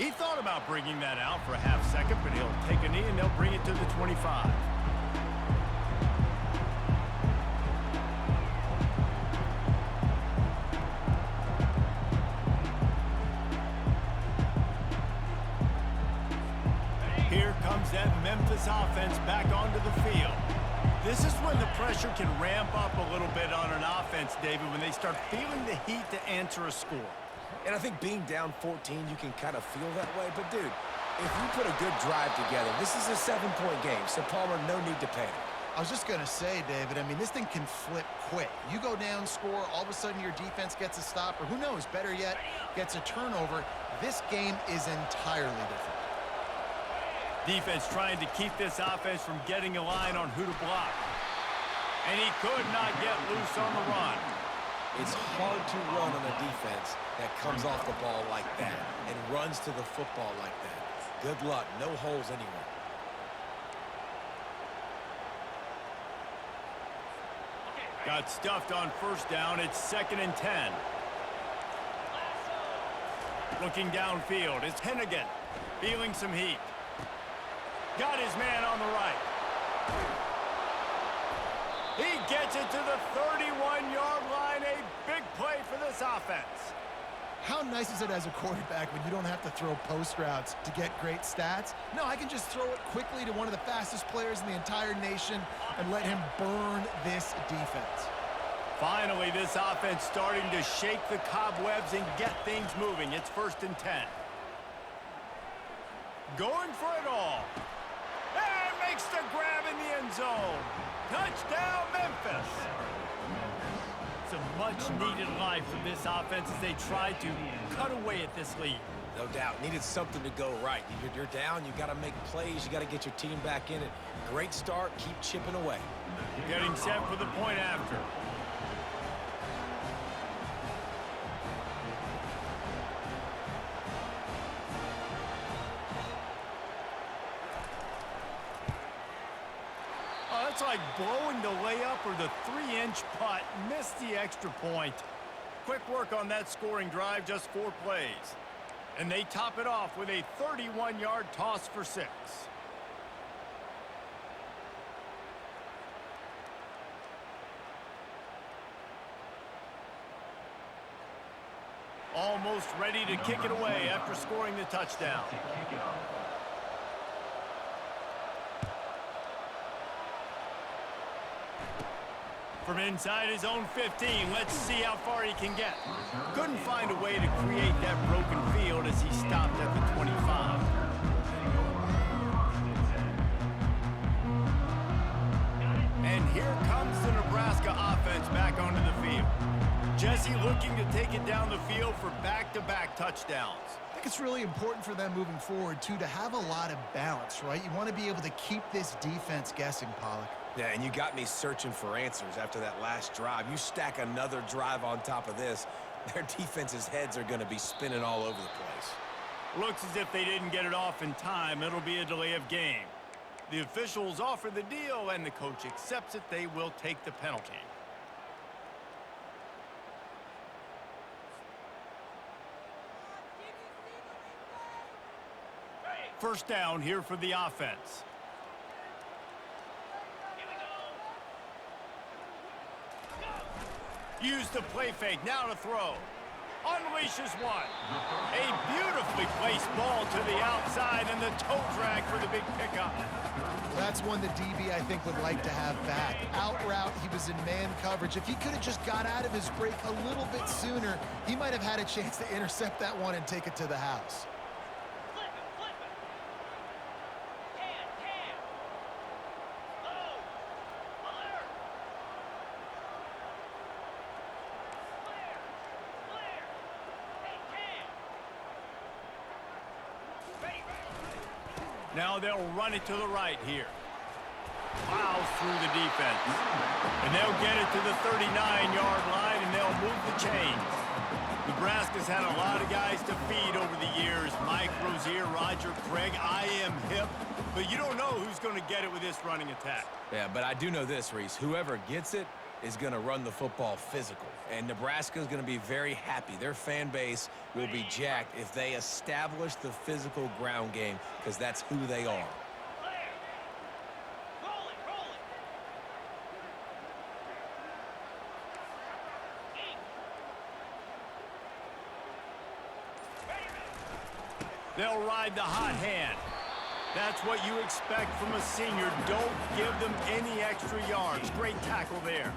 He thought about bringing that out for a half second, but he'll take a knee and they'll bring it to the 25. Here comes that Memphis offense back onto the field. This is when the pressure can ramp up a little bit on an offense, David, when they start feeling the heat to answer a score. And I think being down 14, you can kind of feel that way. But, dude, if you put a good drive together, this is a 7-point game, so Palmer, no need to panic. I was just going to say, David, I mean, this thing can flip quick. You go down, score, all of a sudden your defense gets a stop, or who knows, better yet, gets a turnover. This game is entirely different. Defense trying to keep this offense from getting a line on who to block. And he could not get loose on the run. It's hard to run on a defense that comes off the ball like that and runs to the football like that. Good luck. No holes anywhere. Got stuffed on first down. It's 2nd and 10. Looking downfield. It's Hennigan feeling some heat. Got his man on the right. He gets it to the 31-yard line. A big play for this offense. How nice is it as a quarterback when you don't have to throw post routes to get great stats? No, I can just throw it quickly to one of the fastest players in the entire nation and let him burn this defense. Finally, this offense starting to shake the cobwebs and get things moving. It's 1st and 10. Going for it all. And makes the grab in the end zone. Touchdown, Memphis. It's a much-needed life from this offense as they try to cut away at this lead. No doubt. Needed something to go right. You're down. You got to make plays. You got to get your team back in it. Great start. Keep chipping away. Getting set for the point after. It's like blowing the layup or the 3-inch putt. Missed the extra point. Quick work on that scoring drive, just 4 plays. And they top it off with a 31-yard toss for 6. Almost ready to kick it away after scoring the touchdown. From inside his own 15, let's see how far he can get. Couldn't find a way to create that broken field as he stopped at the 25. And here comes the Nebraska offense back onto the field. Jesse looking to take it down the field for back-to-back touchdowns. I think it's really important for them moving forward, too, to have a lot of balance, right? You want to be able to keep this defense guessing, Pollock. Yeah, and you got me searching for answers after that last drive. You stack another drive on top of this, their defense's heads are going to be spinning all over the place. Looks as if they didn't get it off in time. It'll be a delay of game. The officials offer the deal, and the coach accepts it. They will take the penalty. First down here for the offense. Use the play fake, now to throw. Unleashes one. A beautifully placed ball to the outside and the toe drag for the big pickup. That's one the DB, I think, would like to have back. Out route, he was in man coverage. If he could have just got out of his break a little bit sooner, he might have had a chance to intercept that one and take it to the house. Now they'll run it to the right here. Plows through the defense. And they'll get it to the 39-yard line, and they'll move the chains. Nebraska's had a lot of guys to feed over the years. Mike Rozier, Roger Craig, I am hip. But you don't know who's going to get it with this running attack. Yeah, but I do know this, Reese. Whoever gets it is going to run the football physical. And Nebraska is going to be very happy. Their fan base will be jacked if they establish the physical ground game, because that's who they are. They'll ride the hot hand. That's what you expect from a senior. Don't give them any extra yards. Great tackle there.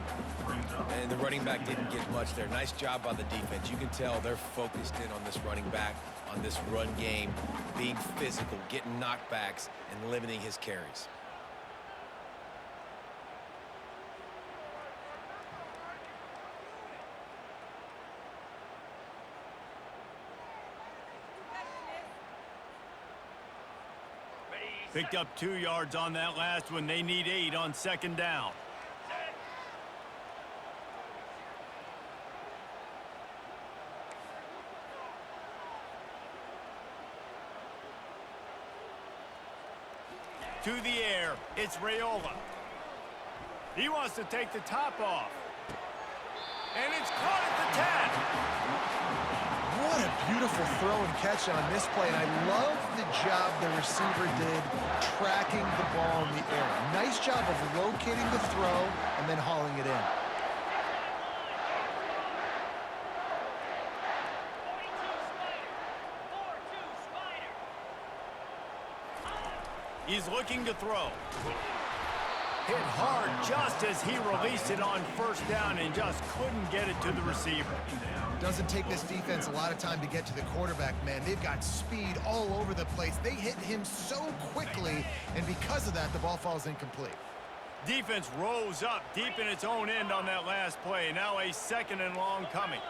And the running back didn't get much there. Nice job by the defense. You can tell they're focused in on this running back, on this run game, being physical, getting knockbacks, and limiting his carries. Picked up 2 yards on that last one. They need 8 on second down. To the air, it's Raiola. He wants to take the top off. And it's caught at the 10. What a beautiful throw and catch on this play, and I love the job the receiver did tracking the ball in the air. Nice job of locating the throw and then hauling it in. He's looking to throw. Hit hard just as he released it on first down and just couldn't get it to the receiver. Doesn't take this defense a lot of time to get to the quarterback, man. They've got speed all over the place. They hit him so quickly, and because of that, the ball falls incomplete. Defense rose up deep in its own end on that last play. Now a 2nd and long coming.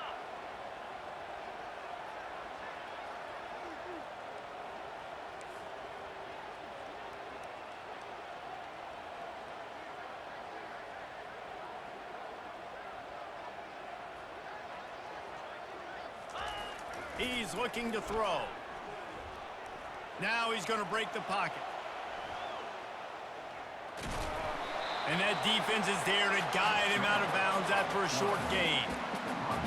He's looking to throw. Now he's going to break the pocket. And that defense is there to guide him out of bounds after a short gain.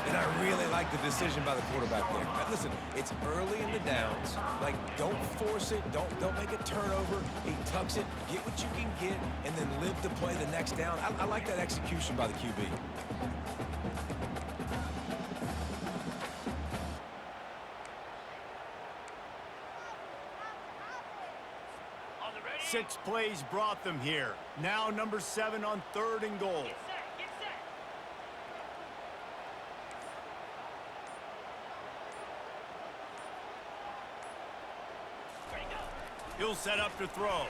And I really like the decision by the quarterback there. Now, listen, it's early in the downs. Like, don't force it. Don't make a turnover. He tucks it, get what you can get, and then live to play the next down. I like that execution by the QB. 6 plays brought them here. Now number 7 on 3rd and goal. Get set. Ready, go. He'll set up to throw.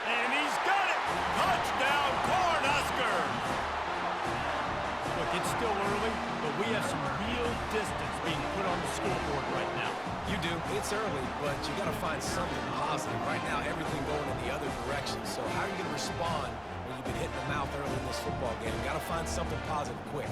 And he's got it! Touchdown, Cornhuskers! Look, it's still early, but we have some real distance being put on the scoreboard right now. You do. It's early, but you got to find something positive. Right now, everything going in the other direction. So how are you going to respond when you've been hit in the mouth early in this football game? You got to find something positive quick.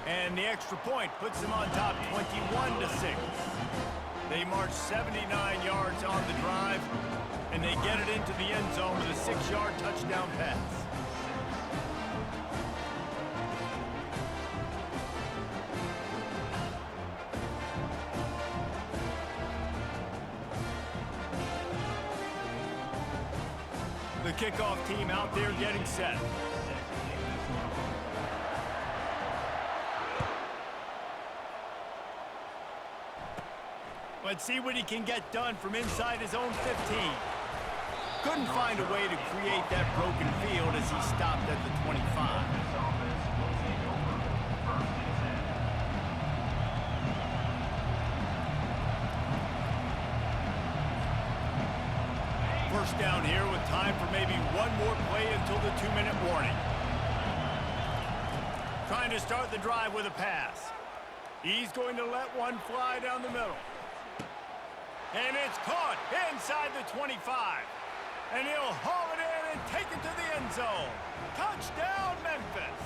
And the extra point puts them on top 21-6. They march 79 yards on the drive, and they get it into the end zone with a 6-yard touchdown pass. The kickoff team out there getting set. Let's see what he can get done from inside his own 15. Couldn't find a way to create that broken field as he stopped at the 25. First down here with time for maybe one more play until the 2-minute warning. Trying to start the drive with a pass. He's going to let one fly down the middle. And it's caught inside the 25. And he'll haul it in and take it to the end zone. Touchdown, Memphis.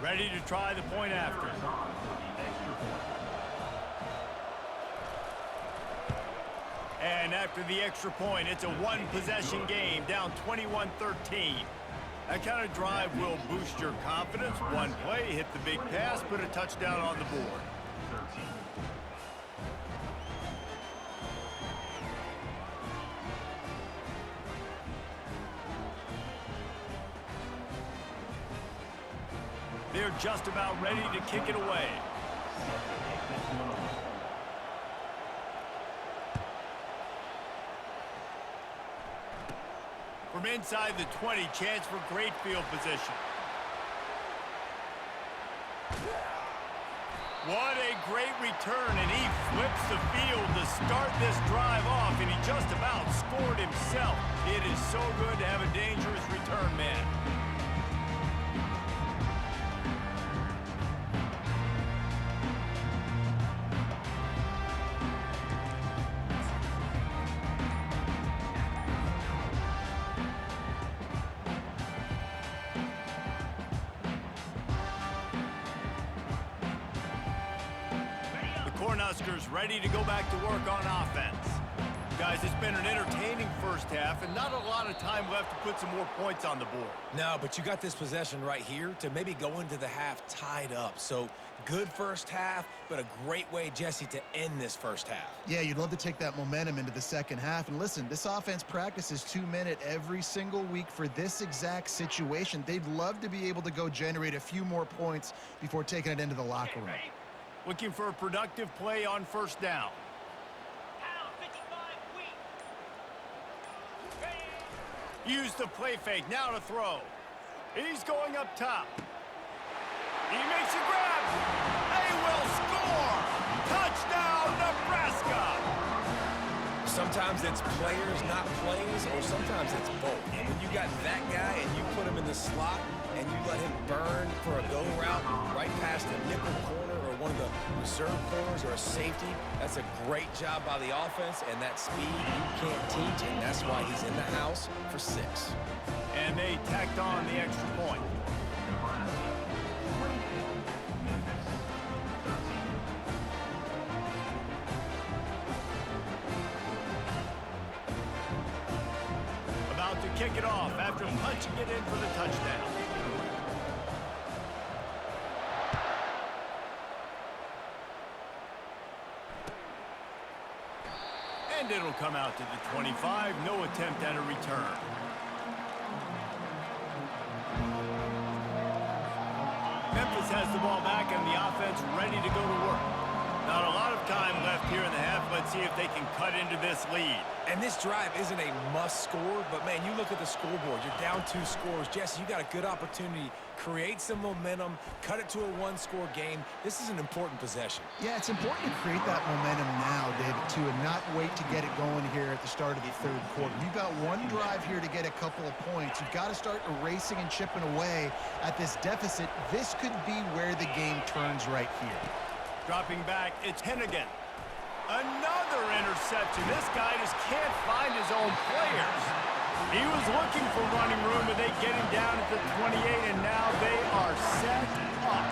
Ready to try the point after. And after the extra point, it's a one-possession game, down 21-13. That kind of drive will boost your confidence. One play, hit the big pass, put a touchdown on the board. They're just about ready to kick it away. From inside the 20, chance for great field position. What a great return, and he flips the field to start this drive off, and he just about scored himself. It is so good to have a dangerous return man. Cornhuskers ready to go back to work on offense. Guys, it's been an entertaining first half and not a lot of time left to put some more points on the board. No, but you got this possession right here to maybe go into the half tied up. So good first half, but a great way, Jesse, to end this first half. Yeah, you'd love to take that momentum into the second half. And listen, this offense practices 2-minute every single week for this exact situation. They'd love to be able to go generate a few more points before taking it into the locker room. Looking for a productive play on first down. Use the play fake, now to throw. He's going up top. He makes a grab. They will score! Touchdown, Nebraska! Sometimes it's players, not plays, or sometimes it's both. And when you got that guy and you put him in the slot and you let him burn for a go route right past the nickel corner or one of the reserve corners or a safety, that's a great job by the offense, and that speed you can't teach, and that's why he's in the house for 6. And they tacked on the extra point. About to kick it off after punching it in for the touchdown. And it'll come out to the 25. No attempt at a return. Memphis has the ball back and the offense ready to go to work. Not a lot of time left here in the half. Let's see if they can cut into this lead. And this drive isn't a must score, but man, you look at the scoreboard, you're down 2 scores. Jesse, you got a good opportunity. Create some momentum, cut it to a 1-score game. This is an important possession. Yeah, it's important to create that momentum now, David, too, and not wait to get it going here at the start of the third quarter. You've got one drive here to get a couple of points. You've got to start erasing and chipping away at this deficit. This could be where the game turns right here. Dropping back, it's Hennigan. Another interception. This guy just can't find his own players. He was looking for running room, but they get him down at the 28, and now they are set up.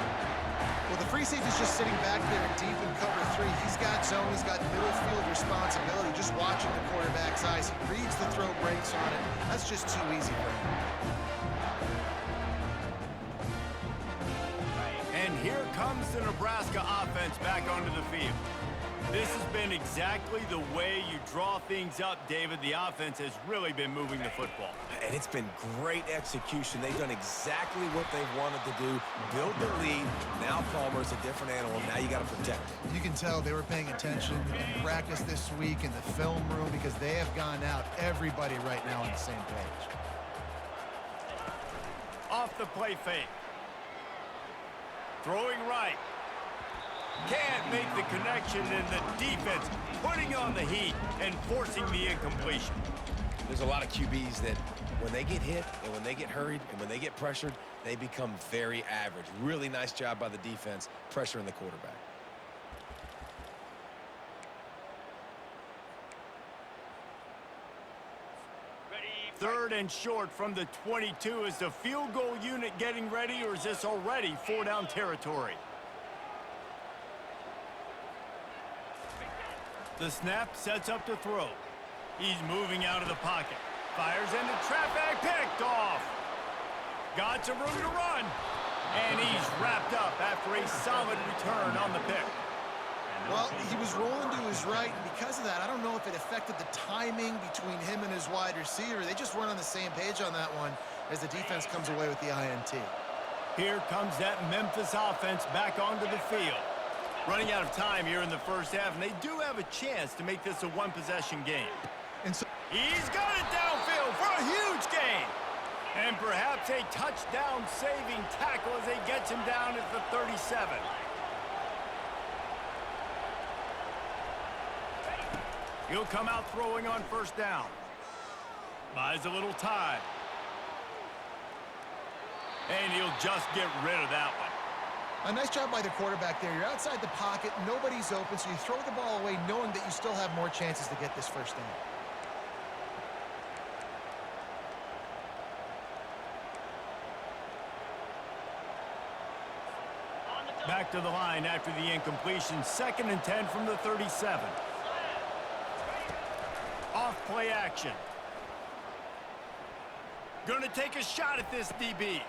Well, the free safety's just sitting back there deep in cover 3. He's got zone. He's got middle field responsibility. Just watching the quarterback's eyes. He reads the throw, breaks on it. That's just too easy for him. And here comes the Nebraska offense back onto the field. This has been exactly the way you draw things up, David. The offense has really been moving the football. And it's been great execution. They've done exactly what they've wanted to do. Build the lead. Now Palmer's a different animal. Now you got to protect it. You can tell they were paying attention in practice this week in the film room because they have gone out, everybody right now on the same page. Off the play fake. Throwing right. Can't make the connection, and the defense putting on the heat and forcing the incompletion. There's a lot of QBs that when they get hit and when they get hurried and when they get pressured, they become very average. Really nice job by the defense pressuring the quarterback. Ready 3rd and short from the 22. Is the field goal unit getting ready, or is this already 4-down territory? The snap sets up to throw. He's moving out of the pocket. Fires into traffic, picked off. Got some room to run. And he's wrapped up after a solid return on the pick. Well, he was rolling to his right, and because of that, I don't know if it affected the timing between him and his wide receiver. They just weren't on the same page on that one as the defense comes away with the INT. Here comes that Memphis offense back onto the field. Running out of time here in the first half, and they do have a chance to make this a one-possession game. And so He's got it downfield for a huge gain. And perhaps a touchdown-saving tackle as he gets him down at the 37. He'll come out throwing on first down. Buys a little time. And he'll just get rid of that one. a nice job by the quarterback there. You're outside the pocket, nobody's open, so you throw the ball away knowing that you still have more chances to get this first down. Back to the line after the incompletion. 2nd and 10 from the 37. Off play action. Gonna take a shot at this DB.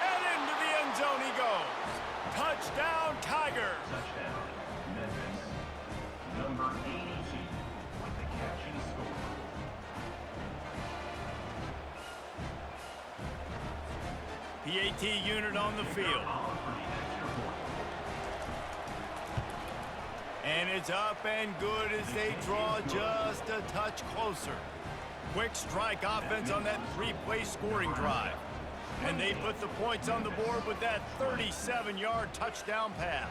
And into the end zone he goes. Touchdown, Tigers. Touchdown, Memphis. Number 82 with the catch and score. PAT unit on the field. And it's up and good as they draw just a touch closer. Quick strike offense on that 3-play scoring drive. And they put the points on the board with that 37-yard touchdown pass.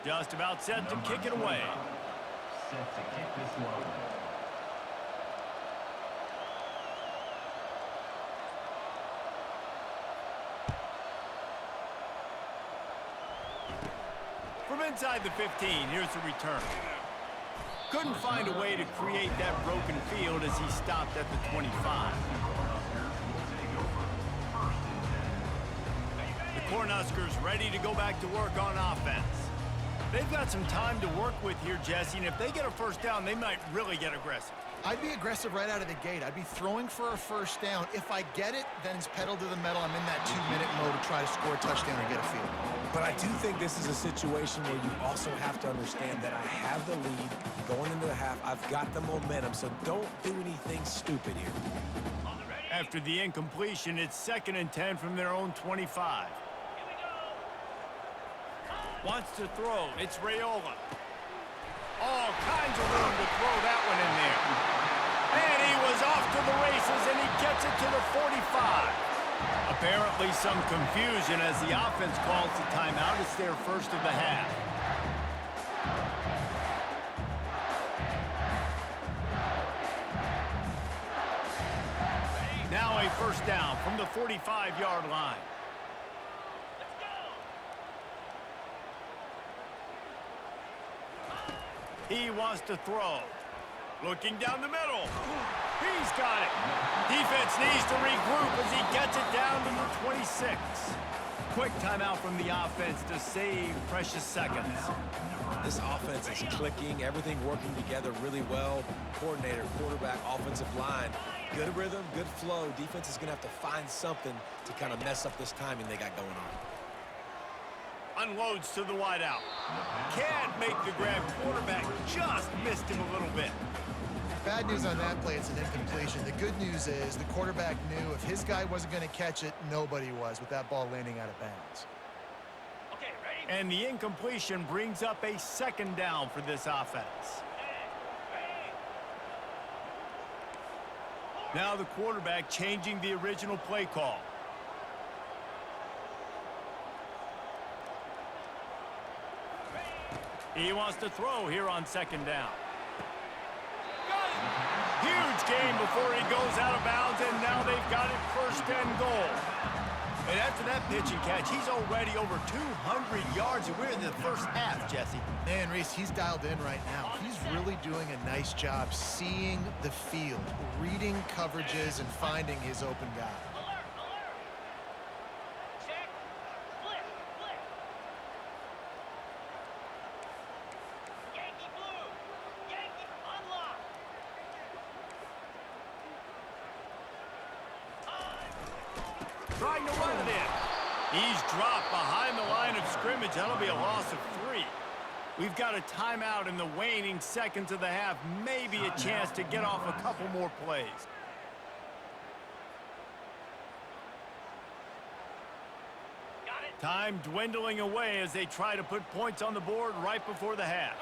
Just about set to kick it away. Set to kick this one away. From inside the 15, here's the return. Couldn't find a way to create that broken field as he stopped at the 25. The Cornhuskers ready to go back to work on offense. They've got some time to work with here, Jesse, and if they get a first down, they might really get aggressive. I'd be aggressive right out of the gate. I'd be throwing for a first down. If I get it, then it's pedal to the metal. I'm in that 2-minute mode to try to score a touchdown or get a field. But I do think this is a situation where you also have to understand that I have the lead going into the half. I've got the momentum, so don't do anything stupid here. After the incompletion, it's 2nd and 10 from their own 25. Wants to throw. It's Raiola. All kinds of room to throw that one in there. And he was off to the races, and he gets it to the 45. Apparently some confusion as the offense calls the timeout. It's their first of the half. Now a first down from the 45-yard line. He wants to throw. Looking down the middle. He's got it. Defense needs to regroup as he gets it down to the 26. Quick timeout from the offense to save precious seconds. This offense is clicking, everything working together really well. Coordinator, quarterback, offensive line. Good rhythm, good flow. Defense is going to have to find something to kind of mess up this timing they got going on. Unloads to the wideout. Can't make the grab. Quarterback just missed him a little bit. Bad news on that play, it's an incompletion. The good news is the quarterback knew if his guy wasn't going to catch it, nobody was with that ball landing out of bounds. Okay, ready? And the incompletion brings up a 2nd down for this offense. Now the quarterback changing the original play call. He wants to throw here on 2nd down. Huge game before he goes out of bounds, and now they've got it 1st and goal. And after that pitch and catch, he's already over 200 yards, and we're in the first half, Jesse. Man, Reese, he's dialed in right now. He's really doing a nice job seeing the field, reading coverages, and finding his open guy. Trying to run it in. He's dropped behind the line of scrimmage. That'll be a loss of 3. We've got a timeout in the waning seconds of the half. Maybe a chance to get off a couple more plays. Time dwindling away as they try to put points on the board right before the half.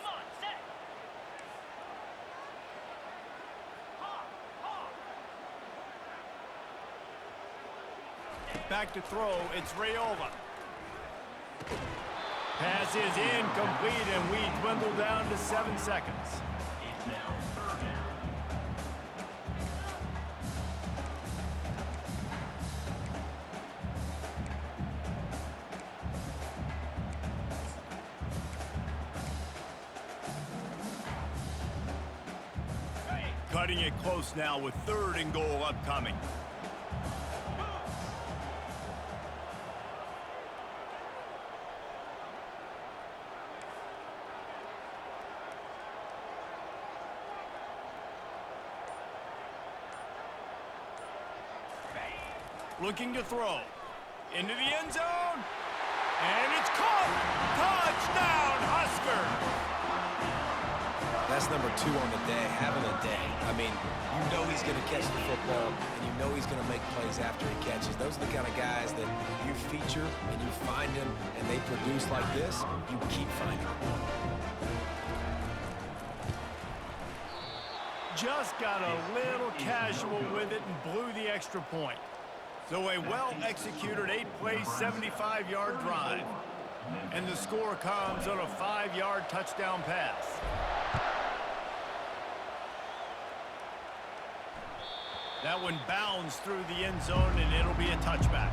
Back to throw, it's Raiola. Pass is incomplete, and we dwindle down to 7 seconds. It's now 3rd down. Cutting it close now with 3rd and goal upcoming. Looking to throw. Into the end zone. And it's caught. Touchdown, Husker. That's number 2 on the day, having a day. I mean, you know he's going to catch the football, and you know he's going to make plays after he catches. Those are the kind of guys that you feature and you find them, and they produce like this, you keep finding them. Just got a little casual with it and blew the extra point. So a well-executed 8-play, 75-yard drive. And the score comes on a 5-yard touchdown pass. That one bounds through the end zone, and it'll be a touchback.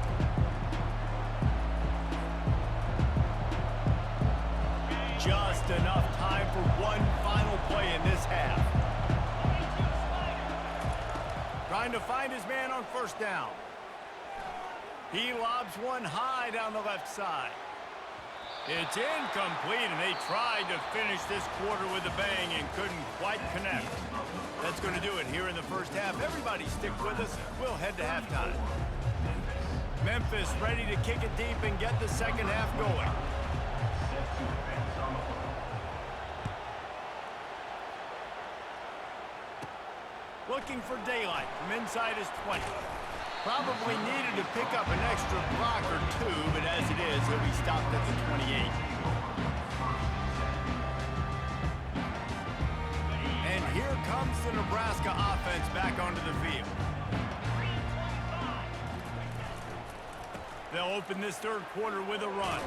Just enough time for one final play in this half. Trying to find his man on 1st down. He lobs one high down the left side. It's incomplete, and they tried to finish this quarter with a bang and couldn't quite connect. That's going to do it here in the first half. Everybody stick with us. We'll head to halftime. Memphis ready to kick it deep and get the second half going. Looking for daylight from inside his 20. Probably needed to pick up an extra block or 2, but as it is, he'll be stopped at the 28. And here comes the Nebraska offense back onto the field. They'll open this 3rd quarter with a run.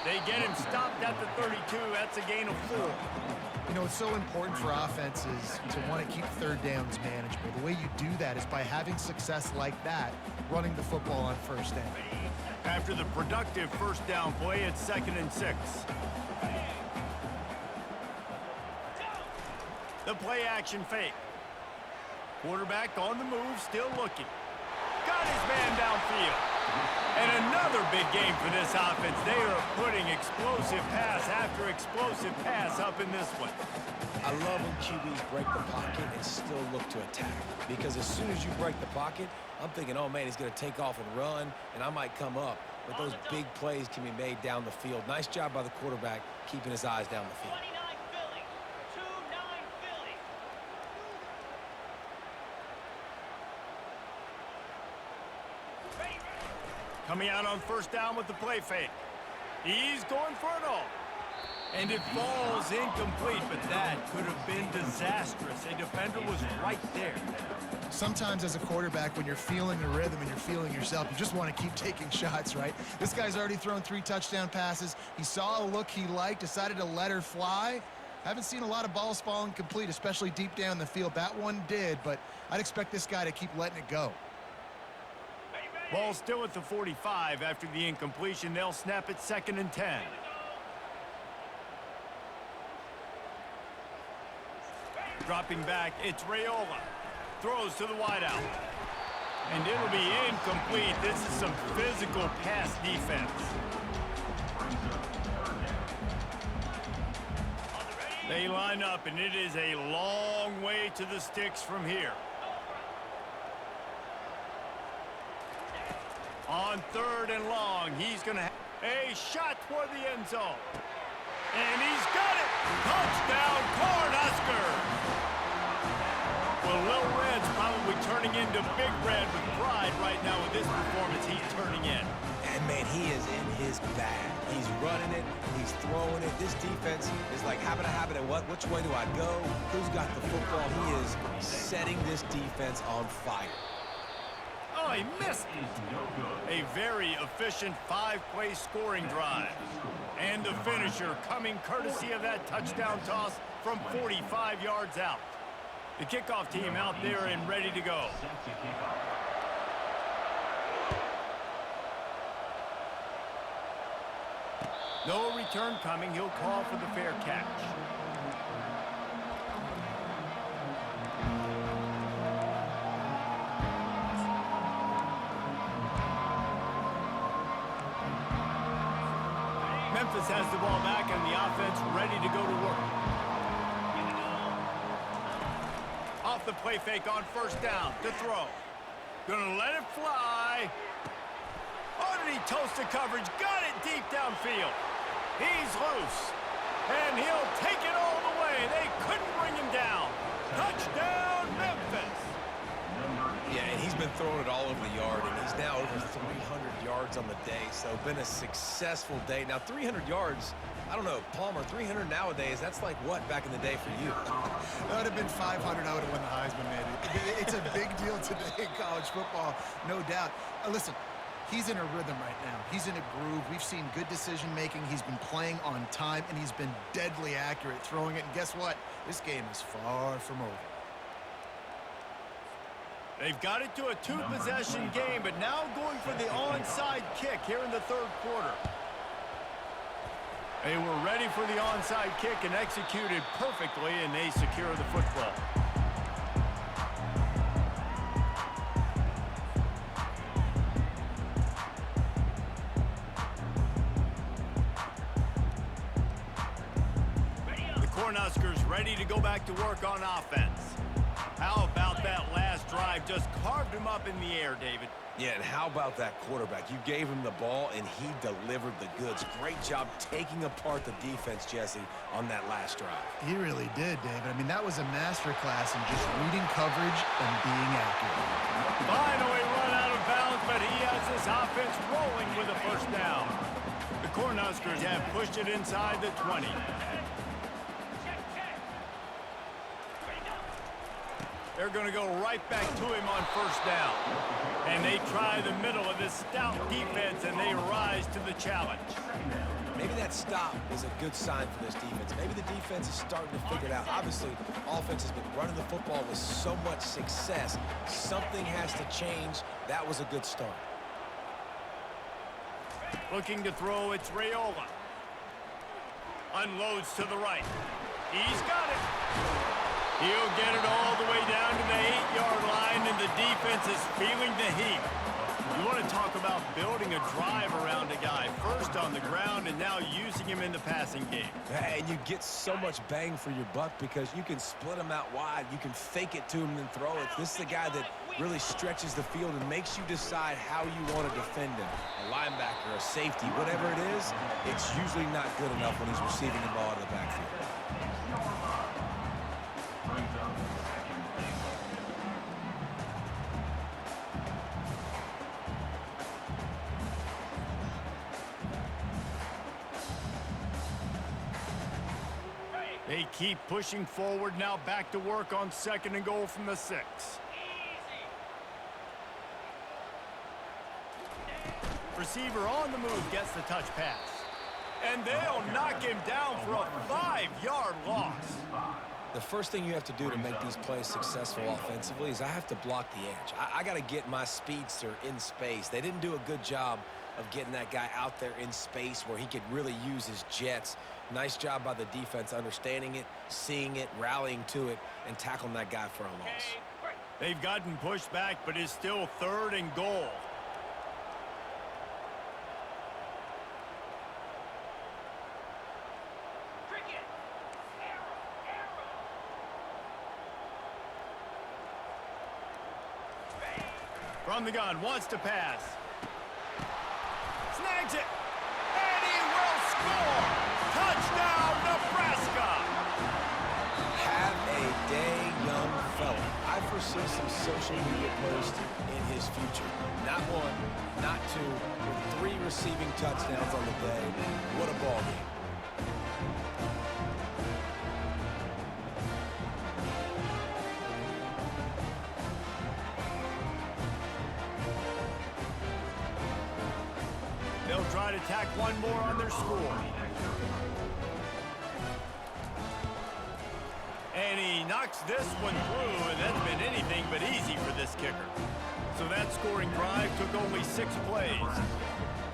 They get him stopped at the 32. That's a gain of 4. You know, it's so important for offenses to want to keep 3rd downs manageable. The way you do that is by having success like that, running the football on 1st down. After the productive 1st down play, it's 2nd and 6. The play action fake. Quarterback on the move, still looking. Got his man downfield. And another big game for this offense. They are putting explosive pass after explosive pass up in this one. I love when QBs break the pocket and still look to attack. Because as soon as you break the pocket, I'm thinking, oh man, he's going to take off and run, and I might come up. But those big plays can be made down the field. Nice job by the quarterback keeping his eyes down the field. Coming out on 1st down with the play fake. He's going for it all. And it falls incomplete, but that could have been disastrous. A defender was right there. Sometimes as a quarterback, when you're feeling the rhythm and you're feeling yourself, you just want to keep taking shots, right? This guy's already thrown 3 touchdown passes. He saw a look he liked, decided to let her fly, Haven't seen a lot of balls falling complete, especially deep down the field. That one did, but I'd expect this guy to keep letting it go. Ball still at the 45 after the incompletion. They'll snap it 2nd and 10. Dropping back, it's Raiola. Throws to the wideout. And it'll be incomplete. This is some physical pass defense. They line up, and it is a long way to the sticks from here. On 3rd and long, he's going to have a shot toward the end zone. And he's got it! Touchdown, Cornhuskers! Well, Little Red's probably turning into Big Red with pride right now with this performance he's turning in. And, man, he is in his bag. He's running it. He's throwing it. This defense is like, habit, and what? Which way do I go? Who's got the football? He is setting this defense on fire. Oh, he missed it. A very efficient 5-play scoring drive. And the finisher coming courtesy of that touchdown toss from 45 yards out. The kickoff team out there and ready to go. No return coming. He'll call for the fair catch. Memphis has the ball back and the offense ready to go to work. Off the play fake on 1st down to throw. Gonna let it fly. Oh, did he toast the coverage? Got it deep downfield. He's loose. And he'll take it all the way. They couldn't bring him down. Touchdown, Memphis. Yeah, and he's been throwing it all over the yard, and he's now over 300 yards on the day, so been a successful day. Now, 300 yards, I don't know, Palmer, 300 nowadays, that's like what back in the day for you? That would have been 500. I would have won the Heisman, man. It's a big deal today in college football, no doubt. Listen, he's in a rhythm right now. He's in a groove. We've seen good decision-making. He's been playing on time, and he's been deadly accurate throwing it. And guess what? This game is far from over. They've got it to a 2-possession game, but now going for the onside kick here in the 3rd quarter. They were ready for the onside kick and executed perfectly, and they secure the football. The Cornhuskers ready to go back to work on offense. How about that last drive? Just carved him up in the air, David. Yeah, and how about that quarterback? You gave him the ball, and he delivered the goods. Great job taking apart the defense, Jesse, on that last drive. He really did, David. I mean, that was a masterclass in just reading coverage and being accurate. Finally run out of bounds, but he has his offense rolling with a 1st down. The Cornhuskers have pushed it inside the 20. They're going to go right back to him on 1st down. And they try the middle of this stout defense, and they rise to the challenge. Maybe that stop is a good sign for this defense. Maybe the defense is starting to figure it out. Obviously, offense has been running the football with so much success. Something has to change. That was a good start. Looking to throw, it's Raiola. Unloads to the right. He's got it. He'll get it all the way down to the 8-yard line, and the defense is feeling the heat. You want to talk about building a drive around a guy. First on the ground, and now using him in the passing game. And you get so much bang for your buck because you can split him out wide. You can fake it to him and throw it. This is a guy that really stretches the field and makes you decide how you want to defend him. A linebacker, a safety, whatever it is, it's usually not good enough when he's receiving the ball in the backfield. They keep pushing forward, now back to work on 2nd and goal from the 6. Receiver on the move gets the touch pass. And they'll knock him down for a 5-yard loss. The first thing you have to do to make these plays successful offensively is I have to block the edge. I got to get my speedster in space. They didn't do a good job of getting that guy out there in space where he could really use his jets. Nice job by the defense understanding it, seeing it, rallying to it, and tackling that guy for a loss. They've gotten pushed back, but it's still 3rd and goal. From the gun, wants to pass. Snags it. And he will score. Touchdown, Nebraska. Have a day, young fella. I foresee some social media posts in his future. Not 1, not 2, but 3 receiving touchdowns on the day. What a ball game. They'll try to tack one more on their score. And he knocks this one through, and that's been anything but easy for this kicker. So that scoring drive took only 6 plays.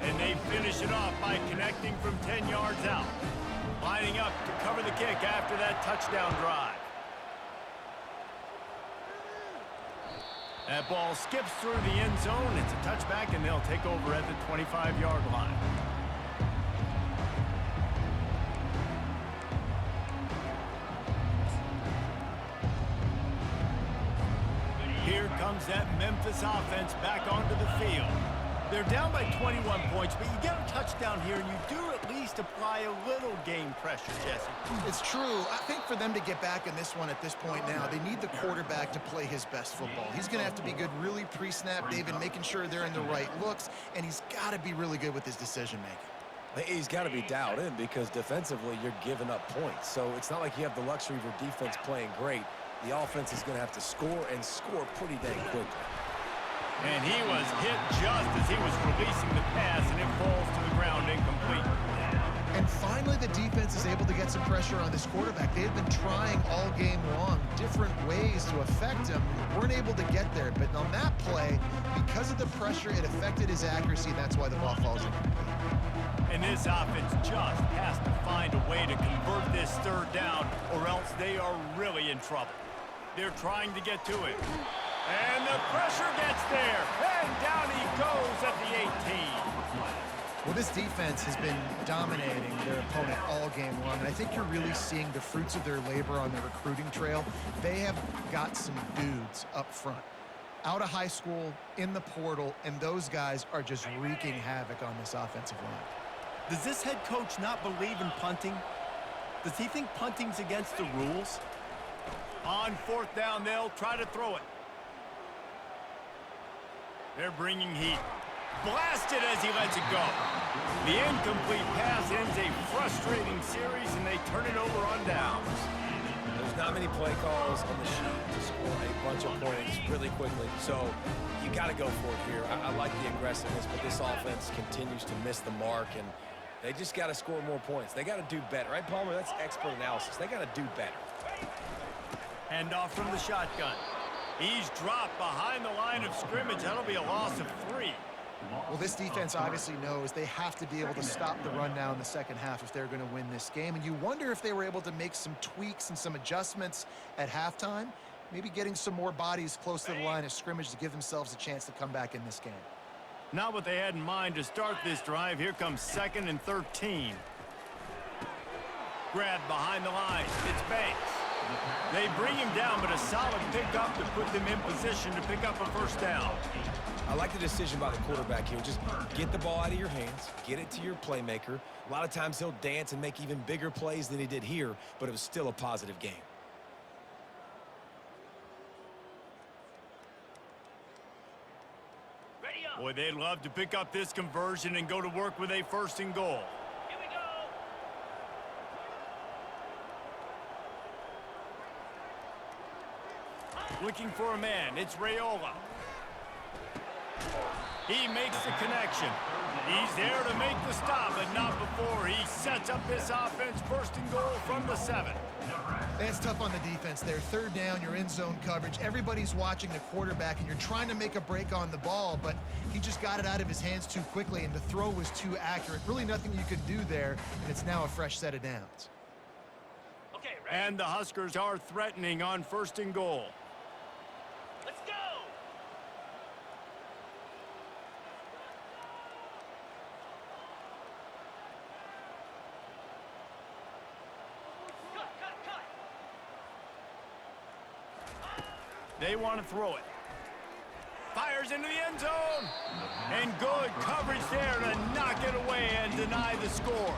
And they finish it off by connecting from 10 yards out. Lining up to cover the kick after that touchdown drive. That ball skips through the end zone. It's a touchback, and they'll take over at the 25-yard line. Here comes that Memphis offense back onto the field. They're down by 21 points, but you get a touchdown here, and you do at least apply a little game pressure, Jesse. It's true. I think for them to get back in this one at this point now, they need the quarterback to play his best football. He's going to have to be good really pre-snap, David, making sure they're in the right looks, and he's got to be really good with his decision-making. He's got to be dialed in because defensively you're giving up points. So it's not like you have the luxury of your defense playing great. The offense is going to have to score and score pretty dang quickly. And he was hit just as he was releasing the pass, and it falls to the ground incomplete. And finally, the defense is able to get some pressure on this quarterback. They've been trying all game long different ways to affect him. Weren't able to get there. But on that play, because of the pressure, it affected his accuracy, and that's why the ball falls incomplete. And this offense just has to find a way to convert this 3rd down, or else they are really in trouble. They're trying to get to it. And the pressure gets there. And down he goes at the 18. Well, this defense has been dominating their opponent all game long, and I think you're really seeing the fruits of their labor on the recruiting trail. They have got some dudes up front, out of high school, in the portal, and those guys are just wreaking havoc on this offensive line. Does this head coach not believe in punting? Does he think punting's against the rules? On 4th down, they'll try to throw it. They're bringing heat. Blasted as he lets it go. The incomplete pass ends a frustrating series, and they turn it over on downs. There's not many play calls on the sheet to score a bunch of points really quickly. So you got to go for it here. I like the aggressiveness, but this offense continues to miss the mark, and they just got to score more points. They got to do better. Right, Palmer? That's expert analysis. They got to do better. Hand off from the shotgun. He's dropped behind the line of scrimmage. That'll be a loss of 3. Well, this defense obviously knows they have to be able to stop the run now in the second half if they're going to win this game. And you wonder if they were able to make some tweaks and some adjustments at halftime, maybe getting some more bodies close to the line of scrimmage to give themselves a chance to come back in this game. Not what they had in mind to start this drive. Here comes 2nd and 13. Grabbed behind the line. It's Banks. They bring him down, but a solid pickup to put them in position to pick up a 1st down. I like the decision by the quarterback here. Just get the ball out of your hands, get it to your playmaker. A lot of times he'll dance and make even bigger plays than he did here, but it was still a positive game. Boy, they'd love to pick up this conversion and go to work with a 1st and goal. Here we go. Looking for a man. It's Raiola. He makes the connection. He's there to make the stop, but not before he sets up this offense 1st and goal from the 7. That's tough on the defense there. 3rd down, you're in zone coverage. Everybody's watching the quarterback, and you're trying to make a break on the ball, but he just got it out of his hands too quickly, and the throw was too accurate. Really nothing you could do there, and it's now a fresh set of downs. Okay, and the Huskers are threatening on 1st and goal. Let's go! Cut! They want to throw it. Fires into the end zone. And good coverage there to knock it away and deny the score.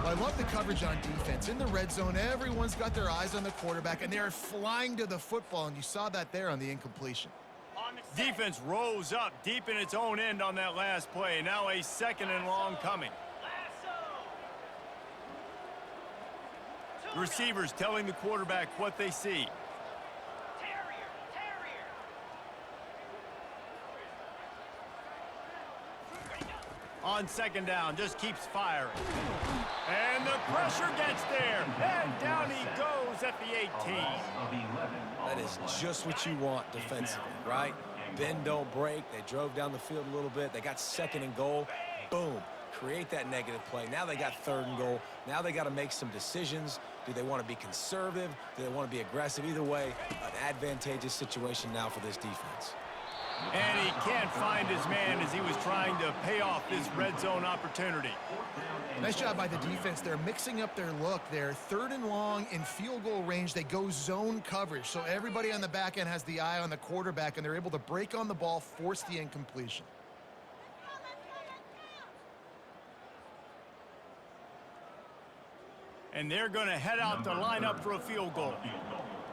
Well, I love the coverage on defense. In the red zone, everyone's got their eyes on the quarterback, and they're flying to the football, and you saw that there on the incompletion. Defense rose up deep in its own end on that last play. Now a 2nd and long coming. Receivers telling the quarterback what they see. On 2nd down, just keeps firing. And the pressure gets there. And down he goes at the 18. That is just what you want defensively, right? Bend, don't break. They drove down the field a little bit. They got 2nd and goal. Boom. Create that negative play. Now they got 3rd and goal. Now they got to make some decisions. Do they want to be conservative? Do they want to be aggressive? Either way, an advantageous situation now for this defense. And he can't find his man as he was trying to pay off this red zone opportunity. Nice job by the defense. They're mixing up their look. They're 3rd and long in field goal range. They go zone coverage, so everybody on the back end has the eye on the quarterback, and they're able to break on the ball, force the incompletion. And they're going to head out to line up for a field goal.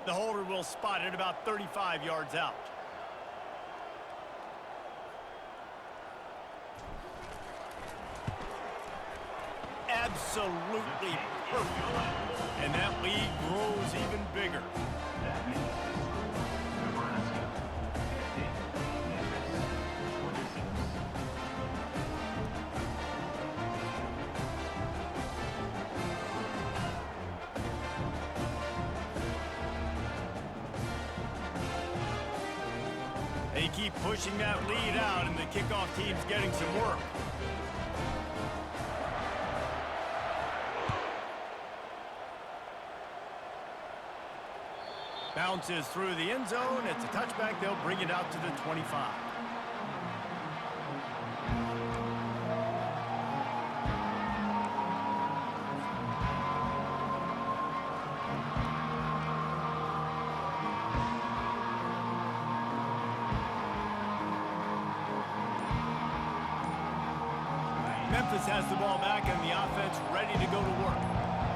The holder will spot it about 35 yards out. Absolutely perfect. And that lead grows even bigger. They keep pushing that lead out, and the kickoff team's getting some work. Bounces through the end zone. It's a touchback. They'll bring it out to the 25. Memphis has the ball back and the offense ready to go to work.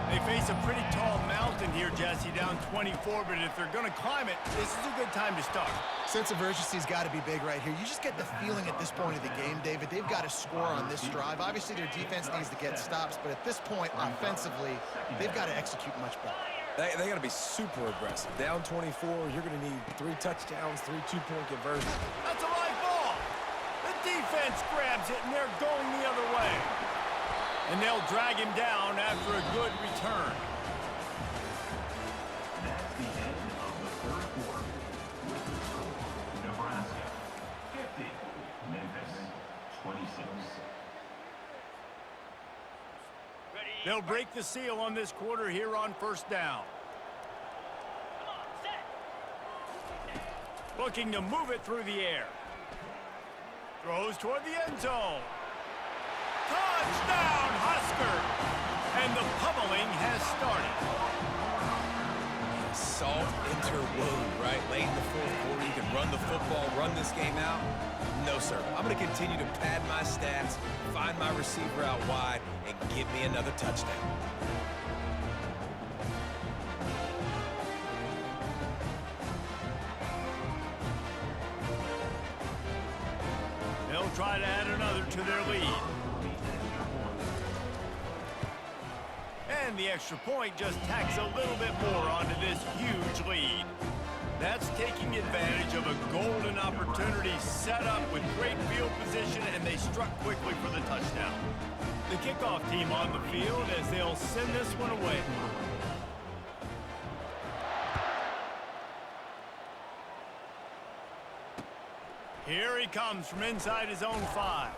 They face a pretty tall mountain here, Jesse, down 24, but if they're going to climb it, this is a good time to start. Sense of urgency's got to be big right here. You just get the feeling at this point of the game, David, they've got to score on this drive. Obviously, their defense needs to get stops, but at this point, offensively, they've got to execute much better. They got to be super aggressive. Down 24, you're going to need 3 touchdowns, 3 two-point conversions. That's a live ball. The defense grabs it, and they're going the other way. And they'll drag him down after a good return. That's the end of the 3rd quarter. Nebraska 50, Memphis 26. They'll break the seal on this quarter here on 1st down. Looking to move it through the air. Throws toward the end zone. Touchdown, Husker! And the pummeling has started. Soft interwove, right? Late in the 4th quarter, you can run the football, run this game out. No, sir. I'm going to continue to pad my stats, find my receiver out wide, and give me another touchdown. They'll try to add another to their lead. And the extra point just tacks a little bit more onto this huge lead. That's taking advantage of a golden opportunity set up with great field position, and they struck quickly for the touchdown. The kickoff team on the field as they'll send this one away. Here he comes from inside his own 5.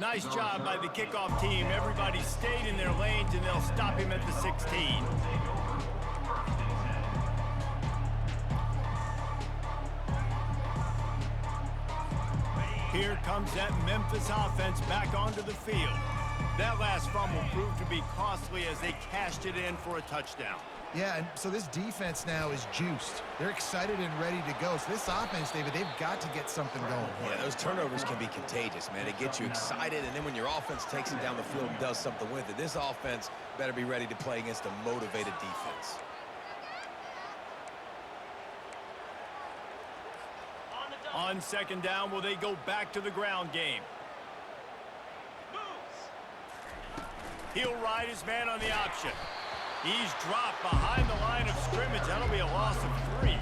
Nice job by the kickoff team. Everybody stayed in their lanes, and they'll stop him at the 16. Here comes that Memphis offense back onto the field. That last fumble proved to be costly as they cashed it in for a touchdown. Yeah, and so this defense now is juiced. They're excited and ready to go. So this offense, David, they've got to get something going. Yeah, those turnovers can be contagious, man. It gets you excited, and then when your offense takes it down the field and does something with it, this offense better be ready to play against a motivated defense. On second down, will they go back to the ground game? He'll ride his man on the option. He's dropped behind the line of scrimmage. That'll be a loss of 3.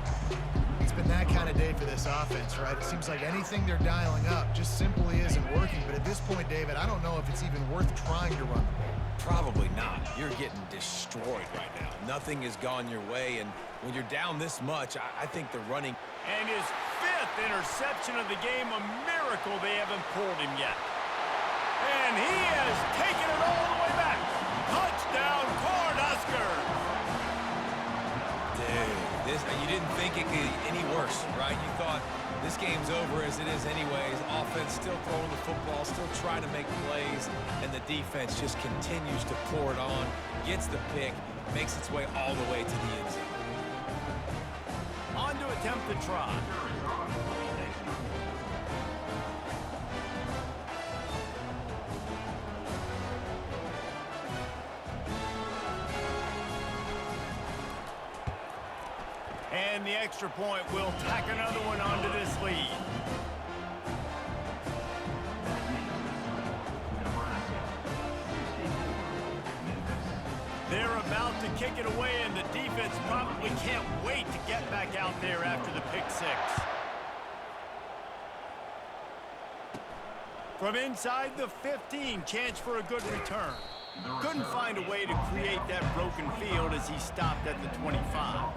It's been that kind of day for this offense, right? It seems like anything they're dialing up just simply isn't working. But at this point, David, I don't know if it's even worth trying to run the ball. Probably not. You're getting destroyed right now. Nothing has gone your way, and when you're down this much, I think the running... And his 5th interception of the game, a miracle they haven't pulled him yet. And he has taken it all the way back. Touchdown, Cornhuskers! Dude, you didn't think it could get any worse, right? You thought this game's over as it is anyways. Offense still throwing the football, still trying to make plays, and the defense just continues to pour it on, gets the pick, makes its way all the way to the end zone. On to attempt the try. And the extra point will tack another one onto this lead. They're about to kick it away, and the defense probably can't wait to get back out there after the pick 6. From inside the 15, chance for a good return. Couldn't find a way to create that broken field as he stopped at the 25.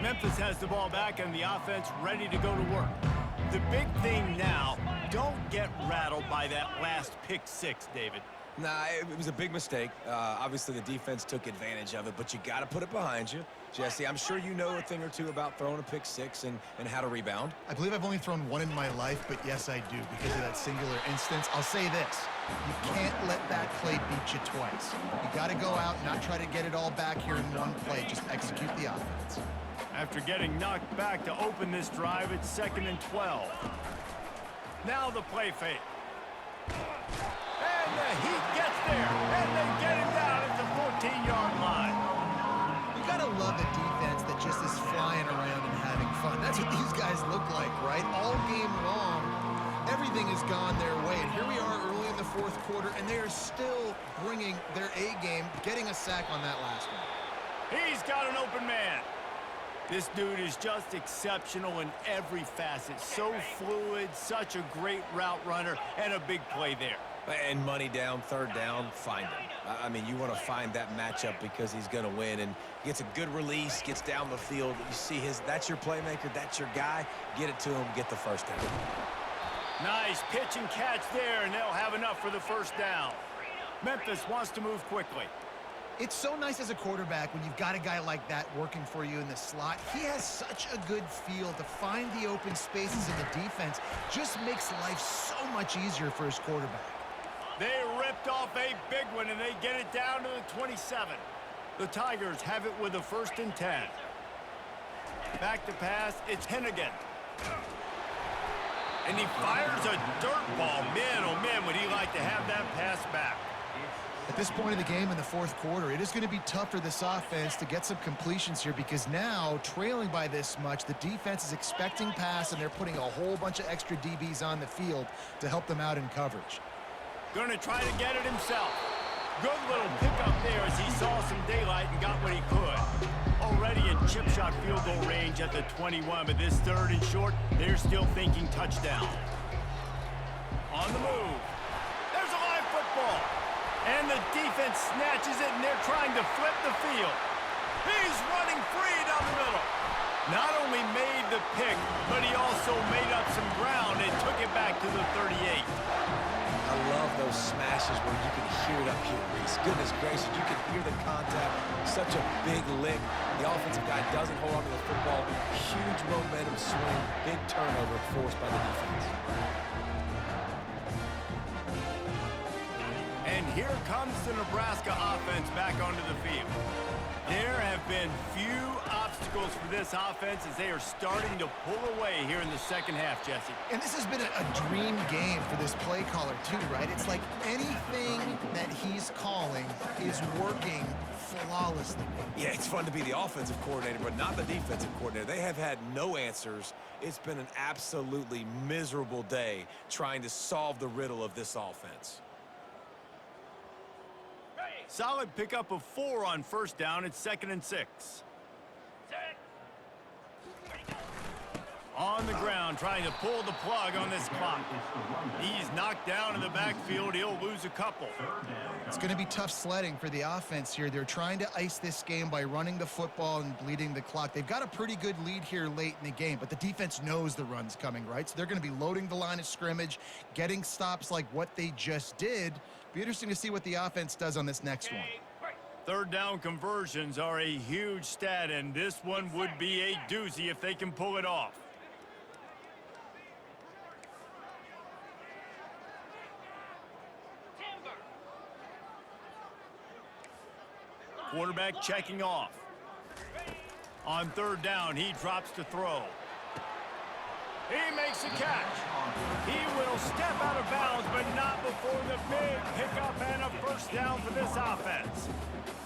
Memphis has the ball back and the offense ready to go to work. The big thing now, don't get rattled by that last pick 6, David. Nah, it was a big mistake. Obviously, the defense took advantage of it, but you got to put it behind you. Jesse, I'm sure you know a thing or two about throwing a pick 6 and how to rebound. I believe I've only thrown one in my life, but yes, I do because of that singular instance. I'll say this. You can't let that play beat you twice. You got to go out and not try to get it all back here in one play. Just execute the offense. After getting knocked back to open this drive, it's 2nd and 12. Now the play fake. And the Heat gets there, and they get him down at the 14-yard line. You gotta love a defense that just is flying around and having fun. That's what these guys look like, right? All game long, everything has gone their way. And here we are early in the 4th quarter, and they are still bringing their A game, getting a sack on that last one. He's got an open man. This dude is just exceptional in every facet. So fluid, such a great route runner, and a big play there. And money down, 3rd down, find him. I mean, you want to find that matchup because he's going to win, and gets a good release, gets down the field. You see that's your playmaker, that's your guy. Get it to him, get the 1st down. Nice pitch and catch there, and they'll have enough for the 1st down. Memphis wants to move quickly. It's so nice as a quarterback when you've got a guy like that working for you in the slot. He has such a good feel to find the open spaces in the defense. Just makes life so much easier for his quarterback. They ripped off a big one, and they get it down to the 27. The Tigers have it with a 1st and 10. Back to pass, it's Hennigan. And he fires a dirt ball. Man, oh man, would he like to have that pass back. At this point of the game in the 4th quarter, it is going to be tough for this offense to get some completions here because now, trailing by this much, the defense is expecting pass, and they're putting a whole bunch of extra DBs on the field to help them out in coverage. Going to try to get it himself. Good little pickup there as he saw some daylight and got what he could. Already in chip shot field goal range at the 21, but this third and short, they're still thinking touchdown. On the move. There's a live football. And the defense snatches it, and they're trying to flip the field. He's running free down the middle. Not only made the pick, but he also made up some ground and took it back to the 38. I love those smashes where you can hear it up here, Reese. Goodness gracious, you can hear the contact. Such a big lick. The offensive guy doesn't hold on to the football. Huge momentum swing. Big turnover forced by the defense. And here comes the Nebraska offense back onto the field. There have been few obstacles for this offense as they are starting to pull away here in the second half, Jesse. And this has been a dream game for this play caller too, right? It's like anything that he's calling is working flawlessly. Yeah, it's fun to be the offensive coordinator, but not the defensive coordinator. They have had no answers. It's been an absolutely miserable day trying to solve the riddle of this offense. Solid pickup of 4 on first down. It's 2nd and 6. Set. Ready, go. On the ground, trying to pull the plug on this clock. He's knocked down in the backfield. He'll lose a couple. It's going to be tough sledding for the offense here. They're trying to ice this game by running the football and bleeding the clock. They've got a pretty good lead here late in the game, but the defense knows the run's coming, right? So they're going to be loading the line of scrimmage, getting stops like what they just did. Be interesting to see what the offense does on this next one. Third down conversions are a huge stat, and this one would be a doozy if they can pull it off. Timber. Quarterback checking off. On third down, he drops to throw. He makes a catch. He will step out of bounds, but not before the big pickup and a first down for this offense.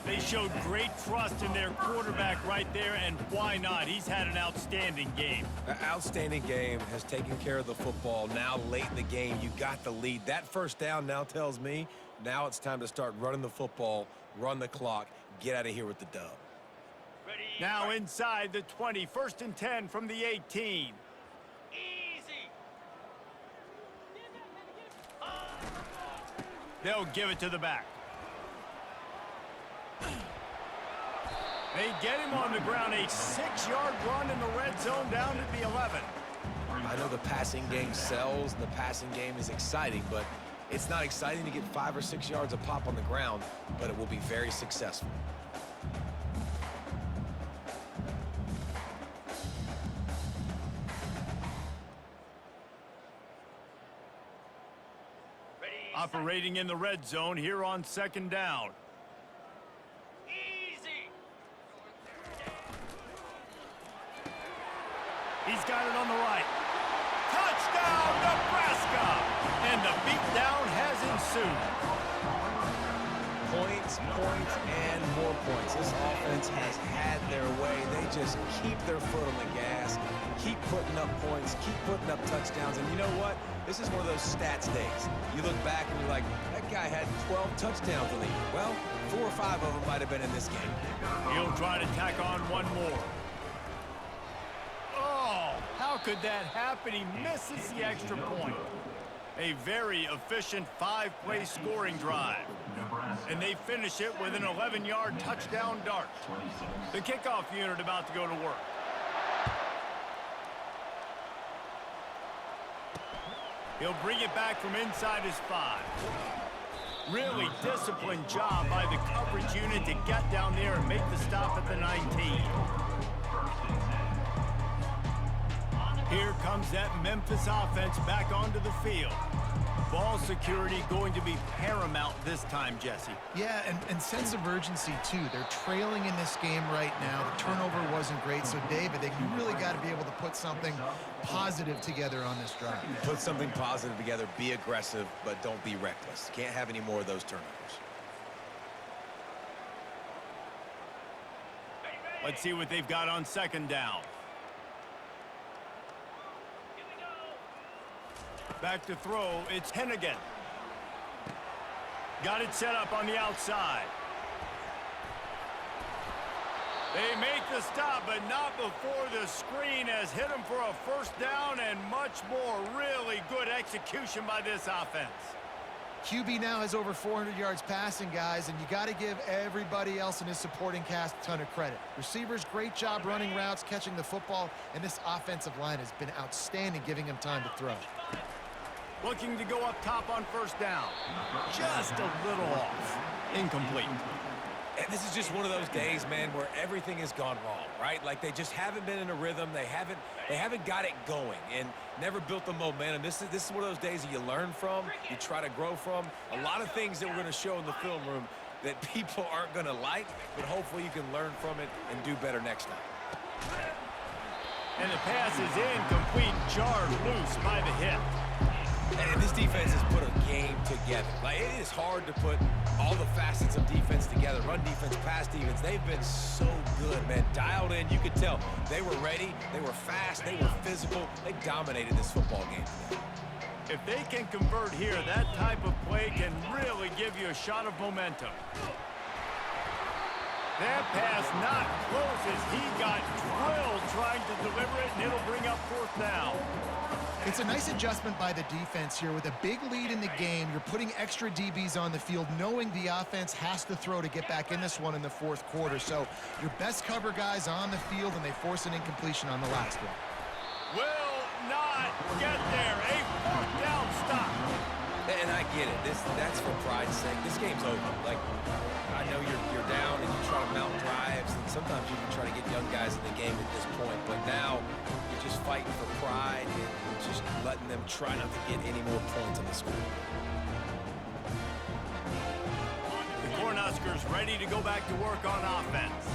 They showed great trust in their quarterback right there, and why not? He's had an outstanding game. An outstanding game, has taken care of the football. Now late in the game, you got the lead. That first down now tells me now it's time to start running the football, run the clock, get out of here with the dub. Ready. Now inside the 20, 1st and 10 from the 18. Easy. They'll give it to the back. They get him on the ground, a 6-yard run in the red zone down to the 11. I know the passing game sells, and the passing game is exciting, but it's not exciting to get 5 or 6 yards a pop on the ground, but it will be very successful. Ready. Operating in the red zone here on 2nd down. Easy. He's got it on the right. Touchdown, Nebraska! And the beatdown has ensued. Points, points, and more points. This offense has had their way. They just keep their foot on the gas, keep putting up points, keep putting up touchdowns. And you know what? This is one of those stats days. You look back and you're like, that guy had 12 touchdowns in the year. Well, 4 or 5 of them might have been in this game. He'll try to tack on one more. Oh, how could that happen? He misses the extra point. A very efficient 5-play scoring drive. And they finish it with an 11-yard touchdown dart. The kickoff unit about to go to work. He'll bring it back from inside his 5. Really disciplined job by the coverage unit to get down there and make the stop at the 19. Here comes that Memphis offense back onto the field. Ball security going to be paramount this time, Jesse. Yeah, and sense of urgency, too. They're trailing in this game right now. The turnover wasn't great, so, David, you really got to be able to put something positive together on this drive. Put something positive together, be aggressive, but don't be reckless. Can't have any more of those turnovers. Let's see what they've got on 2nd down. Here we go. Back to throw, it's Hennigan. Got it set up on the outside. They make the stop, but not before the screen has hit them for a first down and much more. Really good execution by this offense. QB now has over 400 yards passing, guys, and you got to give everybody else in his supporting cast a ton of credit. Receivers, great job running routes, catching the football, and this offensive line has been outstanding, giving him time to throw. Looking to go up top on first down. Just a little off. Incomplete. And this is just one of those days, man, where everything has gone wrong, right? Like they just haven't been in a rhythm. They haven't got it going and never built the momentum. This is one of those days that you learn from, you try to grow from. A lot of things that we're going to show in the film room that people aren't going to like, but hopefully you can learn from it and do better next time. And the pass is incomplete, jarred loose by the hip. And this defense has put a game together. Like, it is hard to put all the facets of defense together. Run defense, pass defense. They've been so good, man. Dialed in. You could tell they were ready. They were fast. They were physical. They dominated this football game today. If they can convert here, that type of play can really give you a shot of momentum. That pass not close as he got drilled trying to deliver it, and it'll bring up fourth down. It's a nice adjustment by the defense here. With a big lead in the game, you're putting extra DBs on the field, knowing the offense has to throw to get back in this one in the fourth quarter. So your best cover guys on the field, and they force an incompletion on the last one. Will not get there. A fourth down stop. And I get it. That's for pride's sake. This game's over. Like, I know you're down and you try to mount drives, and sometimes you can try to get young guys in the game at this point. But now you're just fighting for pride and just letting them try not to get any more points on the score. The Cornhuskers ready to go back to work on offense.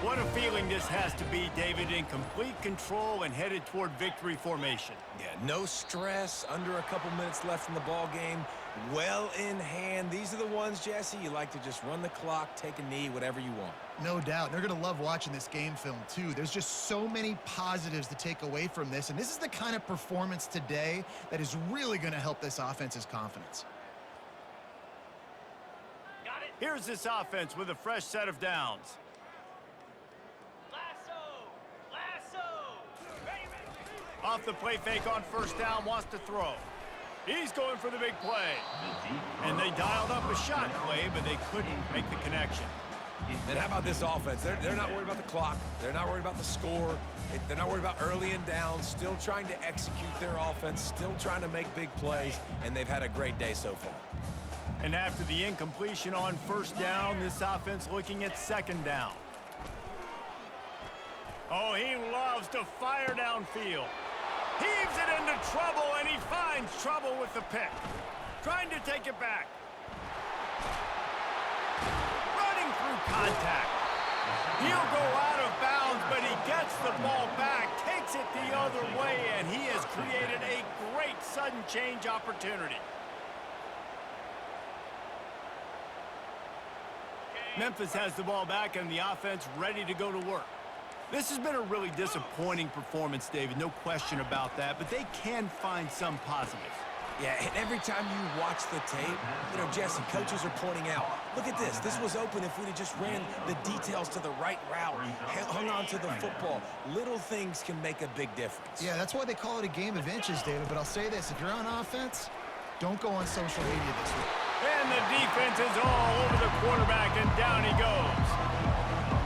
What a feeling this has to be, David, in complete control and headed toward victory formation. Yeah, no stress, under a couple minutes left in the ball game, well in hand. These are the ones, Jesse, you like to just run the clock, take a knee, whatever you want. No doubt. They're going to love watching this game film, too. There's just so many positives to take away from this, and this is the kind of performance today that is really going to help this offense's confidence. Got it. Here's this offense with a fresh set of downs. Lasso. Ready. Off the play fake on first down, wants to throw. He's going for the big play. And they dialed up a shot play, but they couldn't make the connection. And how about this offense? They're not worried about the clock. They're not worried about the score. They're not worried about early and down. Still trying to execute their offense. Still trying to make big plays. And they've had a great day so far. And after the incompletion on first down, this offense looking at second down. Oh, he loves to fire downfield. Heaves it into trouble, and he finds trouble with the pick. Trying to take it back. Running through contact. He'll go out of bounds, but he gets the ball back, takes it the other way, and he has created a great sudden change opportunity. Memphis has the ball back, and the offense ready to go to work. This has been a really disappointing performance, David, no question about that, but they can find some positives. Yeah, and every time you watch the tape, you know, Jesse, coaches are pointing out, look at this. This was open if we'd have just ran the details to the right route, hung on to the football. Little things can make a big difference. Yeah, that's why they call it a game of inches, David. But I'll say this, if you're on offense, don't go on social media this week. And the defense is all over the quarterback, and down he goes.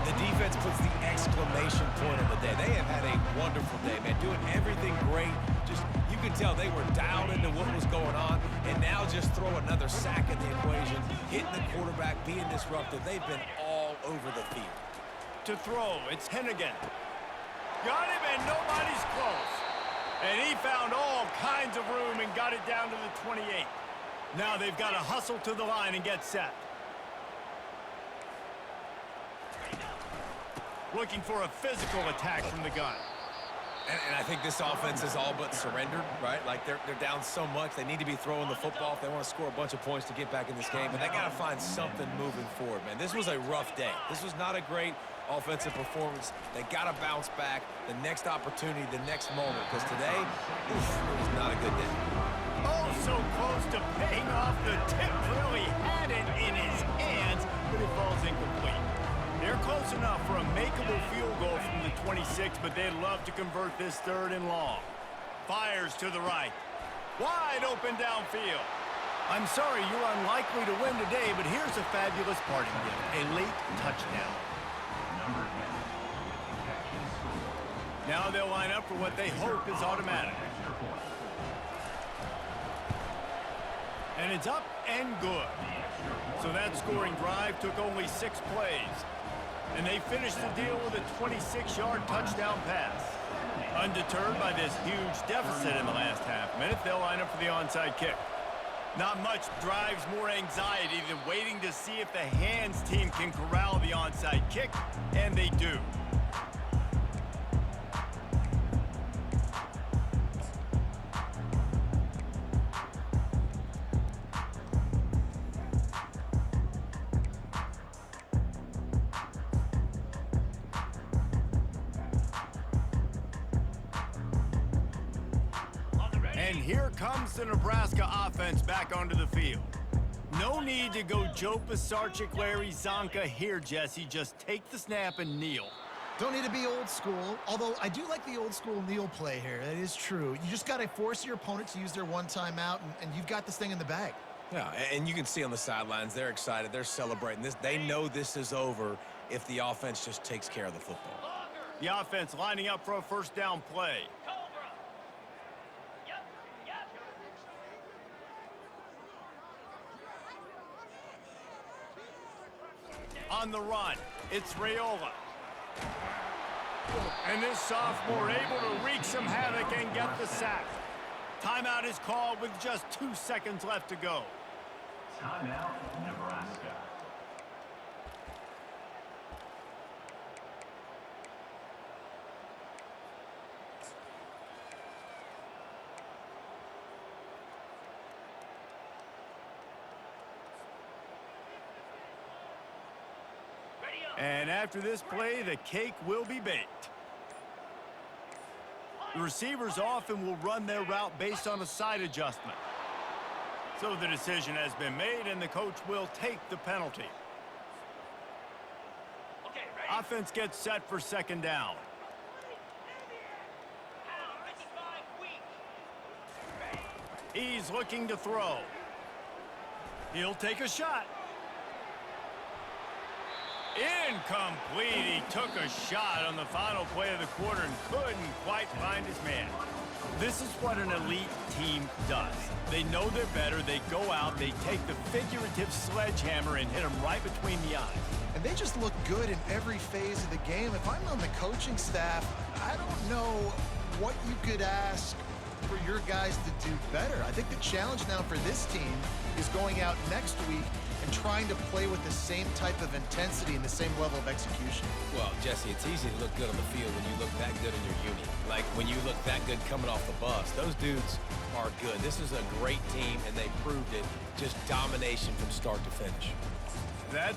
The defense puts the exclamation point on the day. They have had a wonderful day, man, doing everything great. Just, you can tell they were dialed into what was going on, and now just throw another sack in the equation, hitting the quarterback, being disruptive. They've been all over the field. To throw, it's Hennigan. Got him, and nobody's close. And he found all kinds of room and got it down to the 28. Now they've got to hustle to the line and get set. Looking for a physical attack from the gun. And I think this offense is all but surrendered, right? Like, they're down so much. They need to be throwing the football if they want to score a bunch of points to get back in this game. But they got to find something moving forward, man. This was a rough day. This was not a great offensive performance. They got to bounce back the next opportunity, the next moment. Because today, it was not a good day. Oh, so close to paying off. The tip really had it, 26, but they'd love to convert this third and long. Fires to the right. Wide open downfield. I'm sorry you're unlikely to win today, but here's a fabulous parting gift. A late touchdown. Number 10 with the catch and score. Now they'll line up for what they hope is automatic. Extra point. And it's up and good. So that scoring drive took only 6 plays. And they finished the deal with a 26-yard touchdown pass. Undeterred by this huge deficit in the last half-minute, they'll line up for the onside kick. Not much drives more anxiety than waiting to see if the hands team can corral the onside kick, and they do. And here comes the Nebraska offense back onto the field. No need to go Joe Pisarcik, Larry Zonka here, Jesse. Just take the snap and kneel. Don't need to be old school, although I do like the old school kneel play here. That is true. You just got to force your opponent to use their one timeout, and you've got this thing in the bag. Yeah, and you can see on the sidelines, they're excited. They're celebrating this. They know this is over if the offense just takes care of the football. The offense lining up for a first down play. Cobra. Yep, yep. On the run, it's Raiola. And this sophomore able to wreak some havoc and get the sack. Timeout is called with just 2 seconds left to go. Timeout, Nebraska. Ready up. And after this play, the cake will be baked. The receivers often will run their route based on a side adjustment. So the decision has been made, and the coach will take the penalty. Okay, ready. Offense gets set for second down. Pound 55 weak. He's looking to throw. He'll take a shot. Incomplete. He took a shot on the final play of the quarter and couldn't quite find his man. This is what an elite team does. They know they're better. They go out, they take the figurative sledgehammer and hit him right between the eyes. And they just look good in every phase of the game. If I'm on the coaching staff, I don't know what you could ask for your guys to do better. I think the challenge now for this team is going out next week and trying to play with the same type of intensity and the same level of execution. Well, Jesse, it's easy to look good on the field when you look that good in your unit. Like when you look that good coming off the bus. Those dudes are good. This is a great team, and they proved it. Just domination from start to finish. That